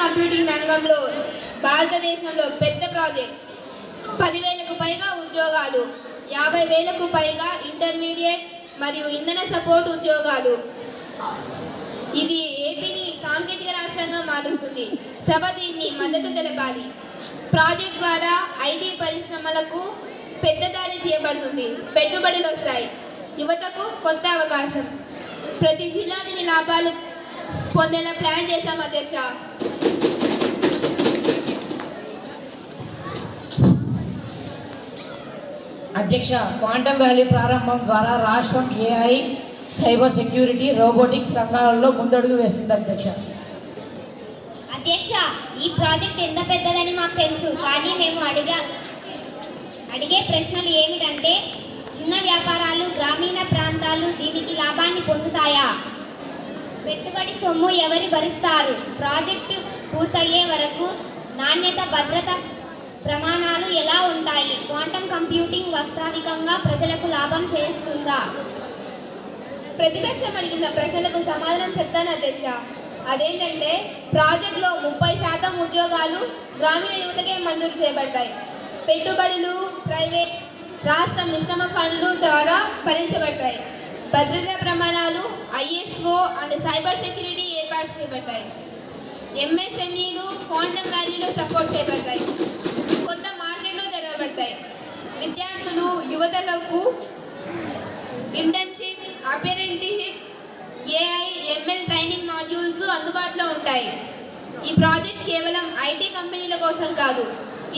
Computing రంగంలో భారతదేశంలో పెద్ద ప్రాజెక్ట్. 10,000కు పైగా ఉద్యోగాలు, 50,000కు పైగా ఇంటర్మీడియట్ మరియు ఇంధన సపోర్ట్ ఉద్యోగాలు. ఇది ఏపీని సాంకేతిక రాష్ట్రంగా మారుస్తుంది. సభ దీన్ని మద్దతు తెలపాలి. ప్రాజెక్ట్ ద్వారా ఐటీ పరిశ్రమలకు పెద్ద దారి తీయబడుతుంది. పెట్టుబడులు వస్తాయి. యువతకు కొత్త అవకాశం. ప్రతి జిల్లా దీని లాభాలు పొందేలా ప్లాన్ చేశాం అధ్యక్ష. అధ్యక్ష, క్వాంటమ్ వ్యాలీ ప్రారంభం ద్వారా రాష్ట్రం ఏఐ, సైబర్ సెక్యూరిటీ, రోబోటిక్స్ రంగాలలో ముందడుగు వేస్తుంది. అధ్యక్ష, ఈ ప్రాజెక్ట్ ఎంత పెద్దదని మాకు తెలుసు, కానీ మేము అడిగే ప్రశ్నలు ఏమిటంటే, చిన్న వ్యాపారాలు, గ్రామీణ ప్రాంతాలు దీనికి లాభాన్ని పొందుతాయా? పెట్టుబడి సొమ్ము ఎవరు భరిస్తారు? ప్రాజెక్టు పూర్తయ్యే వరకు నాణ్యత, భద్రత ప్రమాణాలు ఎలా ఉంటాయి? క్వాంటమ్ కంప్యూటింగ్ వాస్తవికంగా ప్రజలకు లాభం చేస్తుందా? ప్రతిపక్షం అడిగిన ప్రశ్నలకు సమాధానం చెప్తాను అధ్యక్ష. అదేంటంటే, ప్రాజెక్టులో 30% ఉద్యోగాలు గ్రామీణ యువతకే మంజూరు చేయబడతాయి. పెట్టుబడులు ప్రైవేట్, రాష్ట్ర మిశ్రమ ఫండ్లు ద్వారా భరించబడతాయి. భద్రతా ప్రమాణాలు ISO అండ్ సైబర్ సెక్యూరిటీ ఏర్పాటు చేయబడతాయి. MSMEలు క్వాంటమ్ వ్యాలీలో సపోర్ట్ చేయబడతాయి. కొత్త మార్కెట్లు తెరవబడతాయి. విద్యార్థులు, యువతలకు internship, apprenticeship, AI, ML training modules అందుబాటులో ఉంటాయి. ఈ ప్రాజెక్ట్ కేవలం ఐటీ కంపెనీల కోసం కాదు,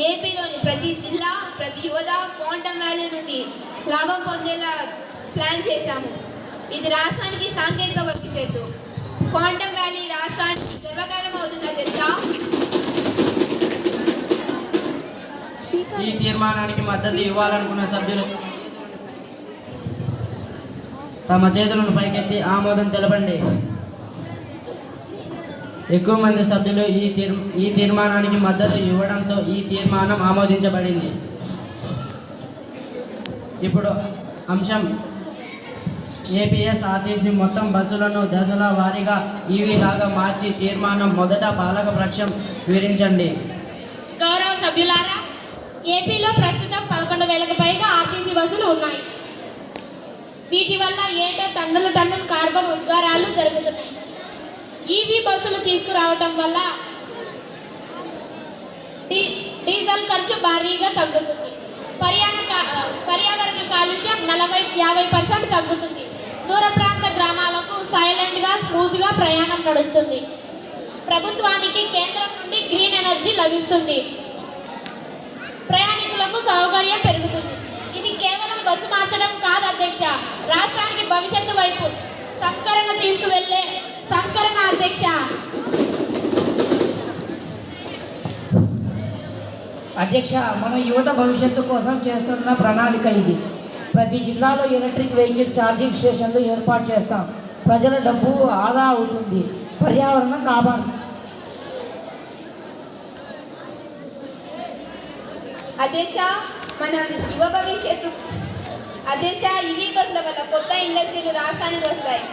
ఏపీలోని ప్రతి జిల్లా, ప్రతి యువత క్వాంటమ్ వ్యాలీ నుండి లాభం పొందేలా ప్లాన్ చేశాము. ఇది రాష్ట్రానికి సాంకేతిక భవిష్యత్తు. క్వాంటమ్ వ్యాలీ రాష్ట్రానికి గర్వకారణం అవుతుంది అధ్యక్ష. ఈ తీర్మానానికి మద్దతు ఇవ్వాలనుకున్న సభ్యులు తమ చేతులను పైకెత్తి ఆమోదం తెలపండి. ఎక్కువ మంది సభ్యులు ఈ తీర్మానానికి మద్దతు ఇవ్వడంతో ఈ తీర్మానం ఆమోదించబడింది. ఇప్పుడు అంశం ఏపీఎస్ఆర్టీసీ మొత్తం బస్సులను దశల వారీగా ఈవీ లాగా మార్చి తీర్మానం. మొదట పాలక పక్షం వివరించండి. గౌరవ సభ్యులారా, ఏపీలో ప్రస్తుతం 11,000కు పైగా ఆర్టీసీ బస్సులు ఉన్నాయి. వీటి వల్ల ఏటా టన్నుల కార్బన్ ఉద్గారాలు జరుగుతున్నాయి. ఈవీ బస్సులు తీసుకురావటం వల్ల డీజిల్ ఖర్చు భారీగా తగ్గుతుంది. పర్యావరణ కాలుష్యం 40-50% తగ్గుతుంది. దూర ప్రాంత గ్రామాలకు సైలెంట్గా, స్మూత్గా ప్రయాణం నడుస్తుంది. ప్రభుత్వానికి కేంద్రం నుండి గ్రీన్ ఎనర్జీ లభిస్తుంది. ప్రయాణికులకు సౌకర్యం పెరుగుతుంది. ఇది కేవలం బస్సు మార్చడం కాదు అధ్యక్ష, రాష్ట్రానికి భవిష్యత్తు వైపు సంస్కరణ తీసుకువెళ్ళే సంస్కరణ అధ్యక్ష. అధ్యక్ష, మన యువత భవిష్యత్తు కోసం చేస్తున్న ప్రణాళిక ఇది. ప్రతి జిల్లాలో ఎలక్ట్రిక్ వెహికల్ ఛార్జింగ్ స్టేషన్లు ఏర్పాటు చేస్తాం. ప్రజల డబ్బు ఆదా అవుతుంది, పర్యావరణం కాపాడు. అధ్యక్ష, మనం యువ భవిష్యత్తు. అధ్యక్ష, ఈవీ బస్సుల వల్ల కొత్త ఇండస్ట్రీలు రాష్ట్రానికి వస్తాయి.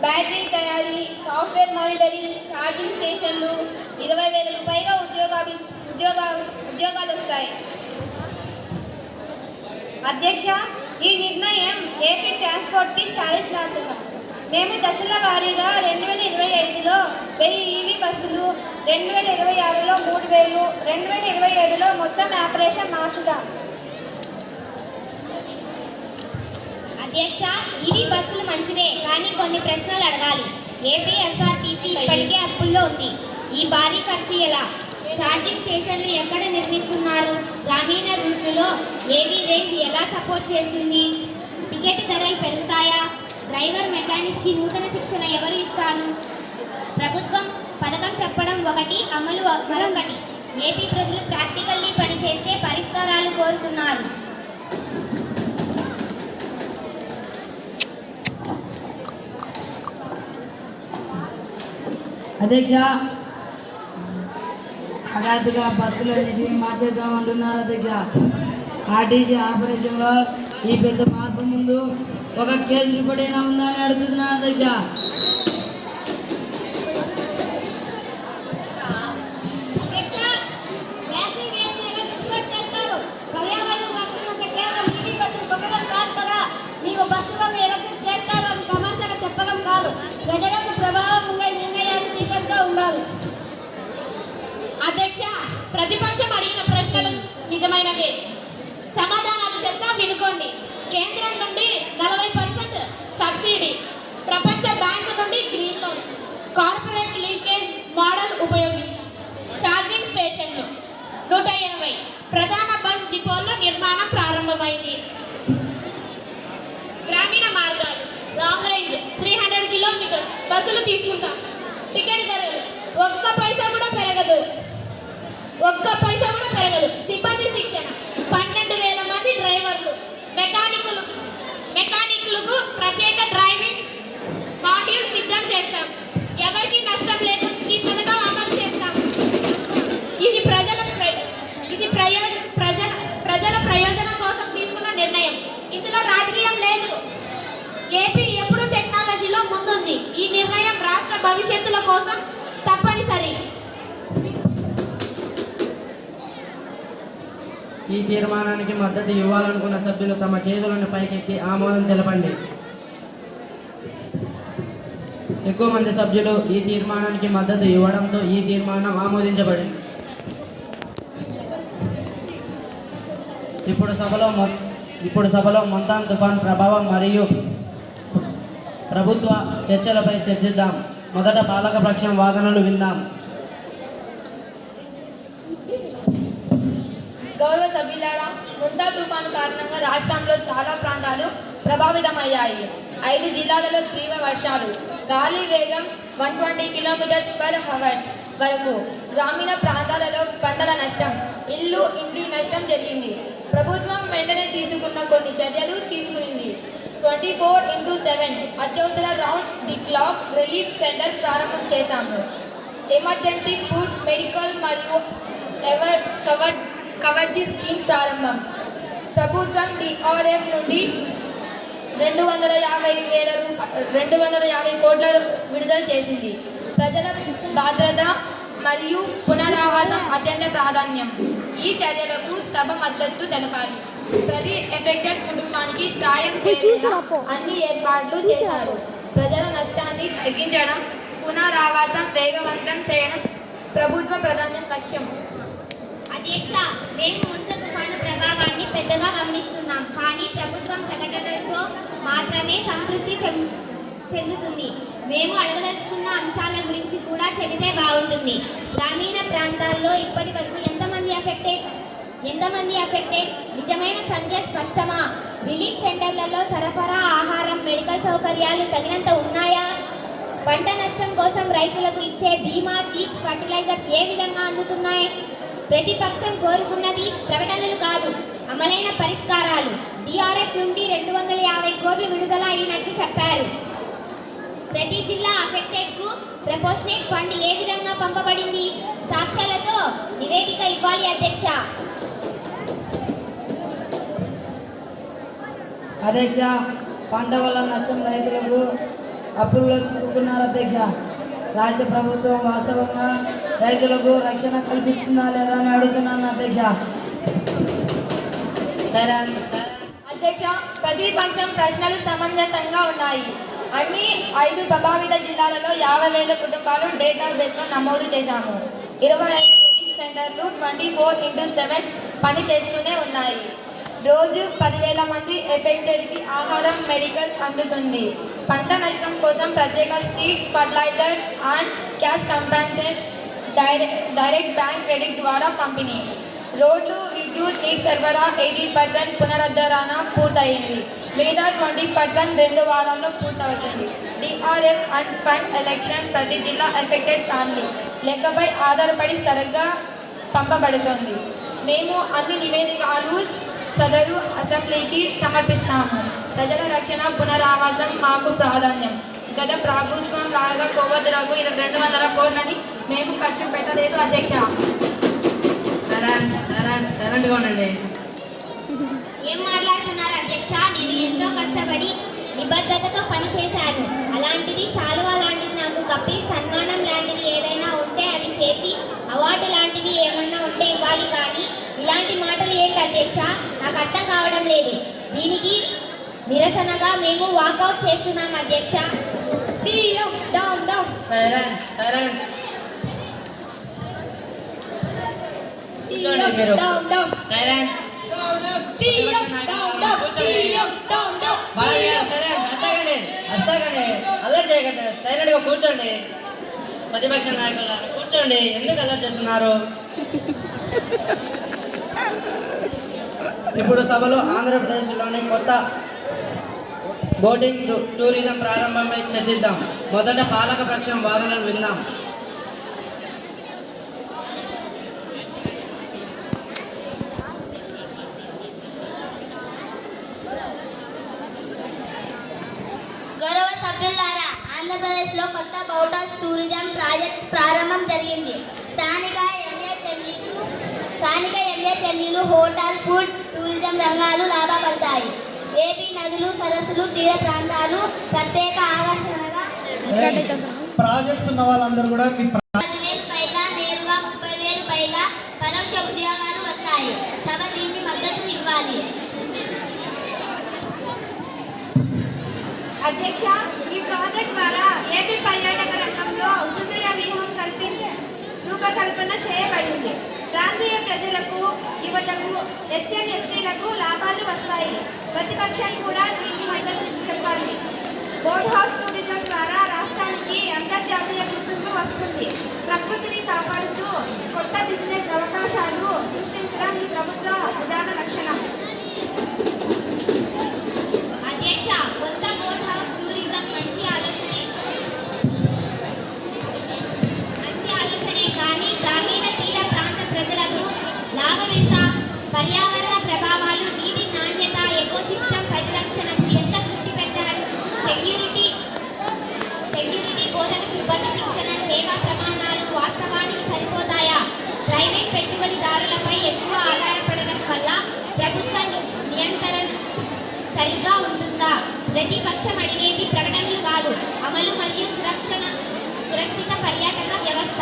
బ్యాటరీ తయారీ, సాఫ్ట్వేర్ మానిటరింగ్, ఛార్జింగ్ స్టేషన్లు, 20,000కు పైగా ఉద్యోగాలు వస్తాయి. అధ్యక్ష, ఈ నిర్ణయం ఏపీ ట్రాన్స్పోర్ట్కి చారిత్రాత్మకం. మేము దశల వారీగా 2025లో 1000 ఈవీ బస్సులు, 2026లో 3000, 2027లో మొత్తం ఆపరేషన్ మార్చుతాం. అధ్యక్ష, ఈవీ బస్సులు మంచిదే, కానీ కొన్ని ప్రశ్నలు అడగాలి. ఏపీఎస్ఆర్టీసీ ఇప్పటికే అప్పుల్లో ఉంది. ఈ భారీ ఖర్చు ఎలా? ఛార్జింగ్ స్టేషన్లు ఎక్కడ నిర్మిస్తున్నారు? గ్రామీణ రూట్లలో ఏవీ రేంజ్ ఎలా సపోర్ట్ చేస్తుంది? టికెట్ ధరలు పెరుగుతాయా? డ్రైవర్, మెకానిక్స్కి నూతన శిక్షణ ఎవరు ఇస్తారు? ప్రభుత్వం పథకం చెప్పడం ఒకటి, అమలు మరొకటి. ఏపీ ప్రజలు ప్రాక్టికల్లీ పనిచేస్తే పరిష్కారాలు కోరుతున్నారు. అధ్యక్ష, హఠాత్తుగా బస్సులన్నిటినీ మార్చేద్దామంటున్నారు అధ్యక్ష. ఆర్టీసీ ఆపరేషన్లో ఈ పెద్ద మార్పు ముందు ఒక కేసు రిపోర్ట్ అయినా ఉందా అని అడుగుతున్నాను అధ్యక్ష. బస్సులో వేలకు చేస్తారని తమాషాగా చెప్పడం కాదు. ప్రజలకు ప్రభావం ఉండే నిర్ణయాలు సీరియస్గా ఉండాలి. అధ్యక్ష, ప్రతిపక్షం అడిగిన ప్రశ్నలు నిజమైనవే. సమాధానాలు చెప్తా వినుకోండి. కేంద్రం నుండి 40% సబ్సిడీ, ప్రపంచ బ్యాంకు నుండి green loan, corporate leakage model ఉపయోగిస్తాం. ఛార్జింగ్ స్టేషన్లు 180, ప్రధాన బస్ డిపోల్లో నిర్మాణం ప్రారంభమైంది. గ్రామీణ మార్గాలు లాంగ్ రేంజ్ 300 కిలోమీటర్స్ బస్సులు తీసుకుంటాం. టికెట్ ధరలు ఒక్క పైసా కూడా పెరగదు. సిబ్బంది శిక్షణ 12,000 మంది డ్రైవర్లు, మెకానిక్లకు ప్రత్యేక డ్రైవింగ్ మాడ్యూల్ సిద్ధం చేస్తాం. ఎవరికి నష్టం లేకుండా ఈ పథకం అమలు చేస్తాం. ఇది ప్రజల ప్రయోజనం కోసం తీసుకున్న నిర్ణయం. ఇందులో రాజకీయం లేదు. ఏపీ ఎప్పుడు టెక్నాలజీలో ముందుంది. ఈ నిర్ణయం రాష్ట్ర భవిష్యత్తుల కోసం తప్పనిసరి. ఈ తీర్మానానికి మద్దతు ఇవ్వాలనుకున్న సభ్యులు తమ చేతులను పైకెత్తి ఆమోదం తెలపండి. ఎక్కువ మంది సభ్యులు ఈ తీర్మానానికి మద్దతు ఇవ్వడంతో ఈ తీర్మానం ఆమోదించబడింది. ఇప్పుడు సభలో మొంతాన్ తుఫాన్ ప్రభావం మరియు ప్రభుత్వ చర్చలపై చర్చిద్దాం. మొదట పాలకపక్షం వాదనలు విందాం. గౌరవ సభ్యులారా, ముంతా తుఫాను కారణంగా రాష్ట్రంలో చాలా ప్రాంతాలు ప్రభావితమయ్యాయి. 5 జిల్లాలలో తీవ్ర వర్షాలు, గాలి వేగం 120 km/h వరకు. గ్రామీణ ప్రాంతాలలో పంటల నష్టం, ఇంటి నష్టం జరిగింది. ప్రభుత్వం వెంటనే తీసుకున్న కొన్ని చర్యలు తీసుకునింది. 24/7 అత్యవసర round the clock relief centre ప్రారంభం చేశాము. ఎమర్జెన్సీ ఫుడ్, మెడికల్ మరియు కవర్జీ స్కీమ్ ప్రారంభం. ప్రభుత్వం DRF నుండి 250 కోట్ల విడుదల చేసింది. ప్రజల భద్రత మరియు పునరావాసం అత్యంత ప్రాధాన్యం. ఈ చర్యలకు సభ మద్దతు తెలపాలి. ప్రతి ఎఫెక్టెడ్ కుటుంబానికి సాయం చేసేలా అన్ని ఏర్పాట్లు చేశారు. ప్రజల నష్టాన్ని తగ్గించడం, పునరావాసం వేగవంతం చేయడం ప్రభుత్వ ప్రధాన లక్ష్యం. అధ్యక్ష, మేము ముంత తుఫాను ప్రభావాన్ని పెద్దగా గమనిస్తున్నాం. కానీ ప్రభుత్వం ప్రకటనతో మాత్రమే సంతృప్తి చెందుతుంది. మేము అడగదలుచుకున్న అంశాల గురించి కూడా చెబితే బాగుంటుంది. గ్రామీణ ప్రాంతాల్లో ఇప్పటి వరకు ఎంతమంది అఫెక్టెడ్? నిజమైన సంఖ్య స్పష్టమా? రిలీఫ్ సెంటర్లలో సరఫరా, ఆహారం, మెడికల్ సౌకర్యాలు తగినంత ఉన్నాయా? పంట నష్టం కోసం రైతులకు ఇచ్చే బీమా, సీడ్స్, ఫర్టిలైజర్స్ ఏ విధంగా అందుతున్నాయి? ప్రతిపక్షం కోరుకున్నది ప్రకటనలు కాదు, అమలైన పరిష్కారాలు. DRF నుండి 250 కోట్లు విడుదల అయినట్లు చెప్పారు. ప్రతి జిల్లా అఫెక్టెడ్కు ప్రపోర్షనేట్ ఫండ్ ఏ విధంగా పంపబడింది? సాక్ష్యాలతో నివేదిక ఇవ్వాలి అధ్యక్ష. అధ్యక్ష, పంట వల్ల నష్టం రైతులకు అప్పుల్లో చిక్కుకున్నారు అధ్యక్ష. రాష్ట్ర ప్రభుత్వం వాస్తవంగా రైతులకు రక్షణ కల్పిస్తుందా లేదా అని అడుగుతున్నాను అధ్యక్ష. అధ్యక్ష, ప్రతిపక్షం ప్రశ్నలు సమంజసంగా ఉన్నాయి. అన్ని 5 ప్రభావిత జిల్లాలలో 50,000 కుటుంబాలు డేటాబేస్లో నమోదు చేశాము. 25 రిలీఫ్ సెంటర్లు 24/7 పని చేస్తూనే ఉన్నాయి. రోజు 10,000 మంది ఎఫెక్టెడ్కి ఆహారం, మెడికల్ అందుతుంది. పంట నష్టం కోసం ప్రత్యేక seeds, fertilisers and cash compensation direct bank credit ద్వారా పంపిణీ. రోడ్లు, విద్యుత్, నీటి సరఫరా 80% పునరుద్ధరణ పూర్తయింది. మిగతా 20% 2 వారాల్లో పూర్తవుతుంది. DRF అండ్ ఫండ్ ఎలక్షన్ ప్రతి జిల్లా ఎఫెక్టెడ్ ఫ్యామిలీ లెక్కపై ఆధారపడి సరిగ్గా పంపబడుతుంది. మేము అన్ని నివేదికలు సదరు అసెంబ్లీకి సమర్పిస్తాము. ప్రజల రక్షణ, పునరావాసం మాకు ప్రాధాన్యం. గత ప్రభుత్వం లాగా కొవ్వొత్తులకు 200 కోట్లని మేము ఖర్చు పెట్టలేదు అధ్యక్ష. సరైనగా ఉండండి. ఏం మాట్లాడుతున్నారు అధ్యక్ష? నేను ఎంతో కష్టపడి నిబద్ధతతో పనిచేశాను. అలాంటిది శాలువా లాంటిది నాకు కప్పి సన్మానం లాంటిది ఏదైనా ఉంటే అది చేసి అవార్డు లాంటివి ఏమన్నా ఉంటే ఇవ్వాలి. కానీ ఇలాంటి మాటలు ఏంటి అధ్యక్ష? నాకు అర్థం కావడం లేదు. దీనికి నిరసనగా మేము వాకౌట్ చేస్తున్నాం అధ్యక్ష. CM down down. Silence silence. CM మీరు down down. Silence. CM down down. CM down down. అర్సకండి అల్లరి చేయకండి, సైలెంట్ గా కూర్చోండి. ప్రతిపక్ష నాయకులు కూర్చోండి, ఎందుకు అల్లరి చేస్తున్నారు? ఇప్పుడు సభలో ఆంధ్రప్రదేశ్లోని కొత్త బోటింగ్ టూరిజం ప్రారంభమై చర్చిద్దాం. మొదట పాలక పక్షం వాదనలు విందాం. గౌరవ సభ్యులారా, ఆంధ్రప్రదేశ్లో కొత్త బోట్ టూరిజం ప్రాజెక్ట్ ప్రారంభం జరిగింది. స్థానిక ఎంఎస్ఎంఈలు, హోటల్, ఫుడ్, టూరిజం రంగాలు లాభపడతాయి. ఏపీ నదులు, సరస్సులు, తీర ప్రాంతాలు ప్రత్యేక ఆకర్షణగా ప్రాజెక్ట్స్ ఉన్న వాళ్ళందరూ కూడా మీ 10,000 పైగా, నేరుగా 30,000 పైగా పరోక్ష ఉద్యోగాలు వస్తాయి. సభ దీనికి మద్దతు ఇవ్వాలి. అధ్యక్ష, ఈ ప్రాజెక్ట్ ద్వారా ఏపీ పర్యాటక రంగంలో సుదూర వ్యూహం రూపకల్పన చేయబడింది. ప్రాంతీయ ప్రజలకు, యువతకు, ఎస్సీలకు లాభాలు వస్తాయి. ప్రతిపక్షం కూడా దీనికి మద్దతు చెప్పాలి. బోట్ హౌస్ టూరిజం ద్వారా రాష్ట్రానికి అంతర్జాతీయ గుర్తింపు వస్తుంది. ప్రకృతిని కాపాడుతూ కొత్త బిజినెస్ అవకాశాలు సృష్టించడం ఈ ప్రభుత్వ ప్రధాన లక్షణం. అధ్యక్ష, కొత్త బోట్ హౌస్ టూరిజం మంచి ఆలోచనే కానీ గ్రామీణ తీర ప్రాంత ప్రజలకు లాభం ఎంత? పర్యావరణ ప్రభావాలు, నీటి నాణ్యత, ఎకోసిస్టమ్ పరిరక్షణకు ఎంత దృష్టి పెట్టారు? సెక్యూరిటీ, బోధక సిబ్బంది శిక్షణ, సేవా ప్రమాణాలు వాస్తవానికి సరిపోతాయా? ప్రైవేట్ పెట్టుబడిదారులపై ఎక్కువ ఆధారపడడం వల్ల ప్రభుత్వ నియంత్రణ సరిగ్గా ఉంటుందా? ప్రతిపక్షం అడిగేది ప్రకటనలు కాదు, అమలు మరియు సురక్షిత పర్యాటక వ్యవస్థ.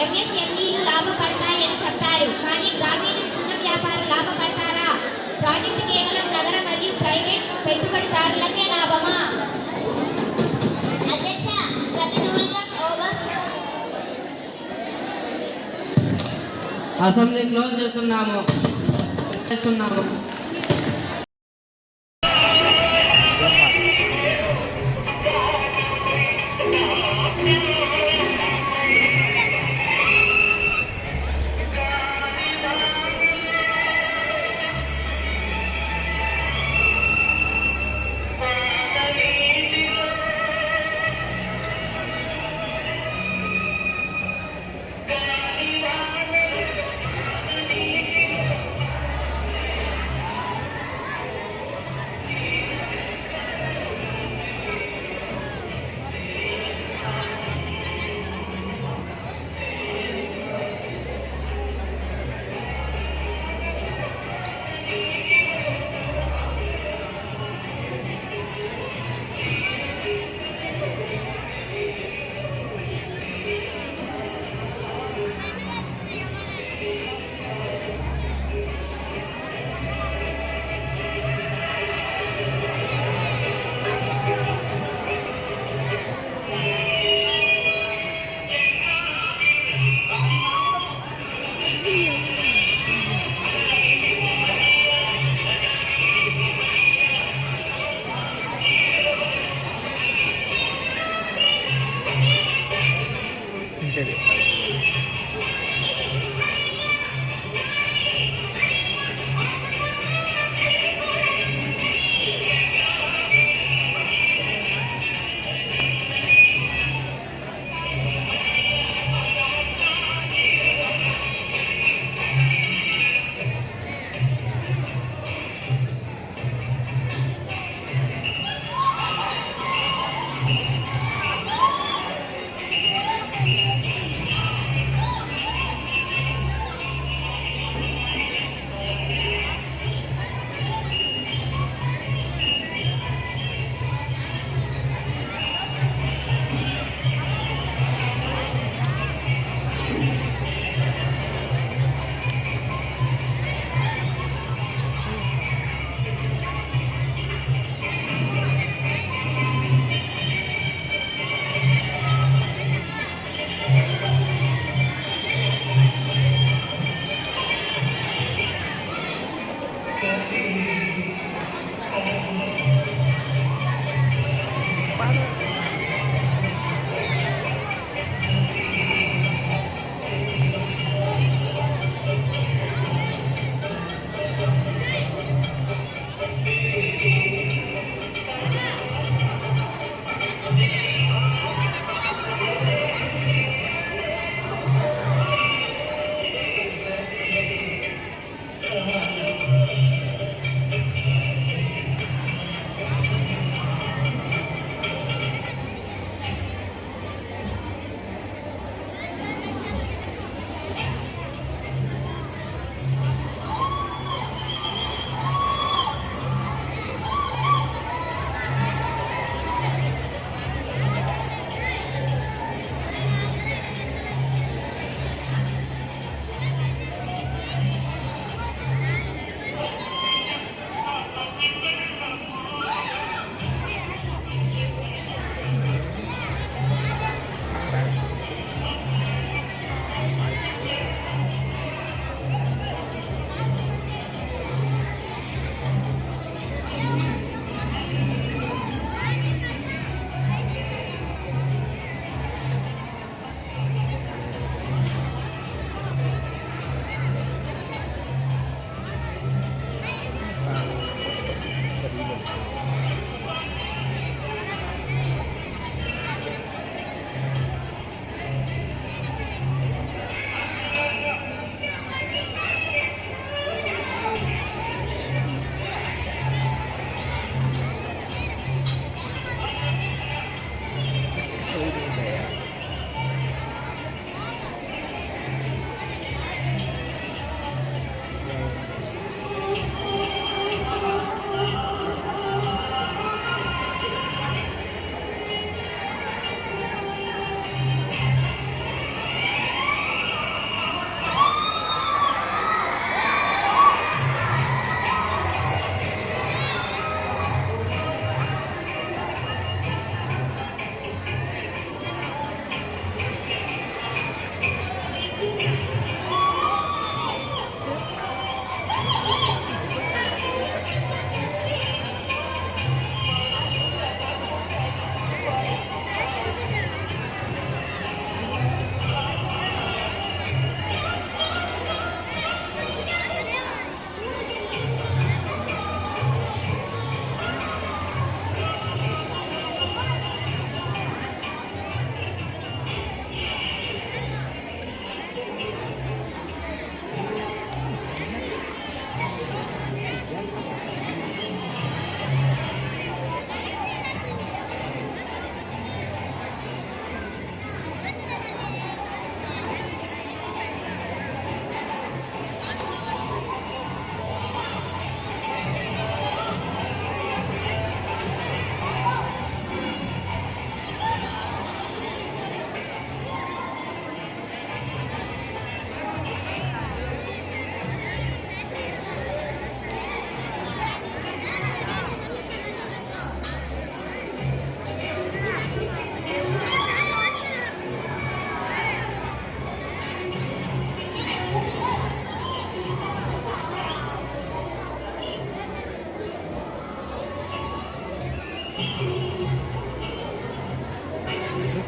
ఎంఎస్ఎంఈలు లాభపడతాయని చెప్పారు, కానీ గ్రామీణ చిన్న వ్యాపారులు లాభపడతారా? ప్రాజెక్టు కేవలం నగర మరియు ప్రైవేట్ పెట్టుబడిదారులకే లాభమా? అధ్యక్ష, ప్రతి టూరిజం అసెంబ్లీ క్లోజ్ చేస్తున్నాము.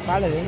కాలేదు